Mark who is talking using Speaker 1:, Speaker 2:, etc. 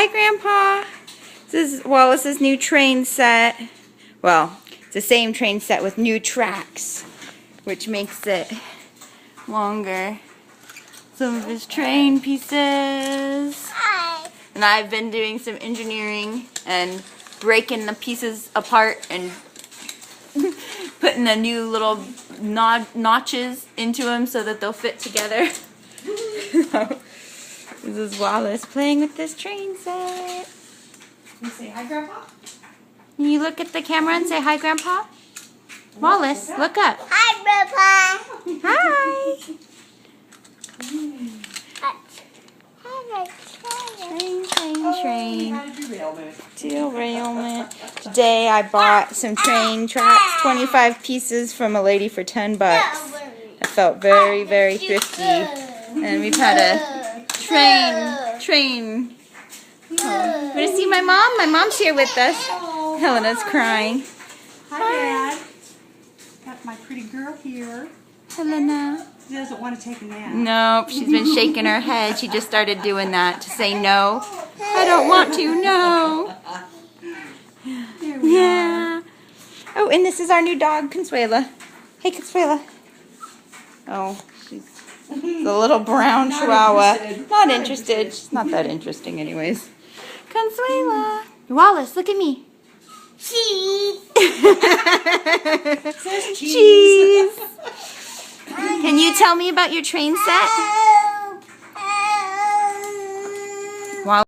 Speaker 1: Hi, Grandpa. This is Wallace's new train set. Well, it's the same train set with new tracks, which makes it longer. Some of his train pieces.
Speaker 2: Hi.
Speaker 1: And I've been doing some engineering and breaking the pieces apart and putting the new little notches into them so that they'll fit together. This is Wallace playing with this train set.
Speaker 3: You say hi, Grandpa?
Speaker 1: Can you look at the camera and say hi, Grandpa? Wallace, look up.
Speaker 2: Hi, Grandpa.
Speaker 1: Hi. Train, train,
Speaker 3: How did you derailment?
Speaker 1: derailment. Today I bought some train tracks, 25 pieces from a lady for 10 bucks. I felt very, very thrifty. And we've had a train. Oh. Want to see my mom? My mom's here with us. Helena's crying.
Speaker 3: Hi, Dad. Got my pretty girl here.
Speaker 1: Helena.
Speaker 3: She doesn't want to take a nap.
Speaker 1: Nope, she's been shaking her head. She just started doing that to say no. I don't want to, no.
Speaker 3: There we
Speaker 1: Yeah. Oh, and this is our new dog, Consuela. Hey, Consuela. Oh, she's a little brown chihuahua. Not interested. She's not that interesting anyways. Consuela. Wallace, look at me.
Speaker 2: Cheese.
Speaker 3: Says cheese.
Speaker 1: Cheese. Can you tell me about your train set?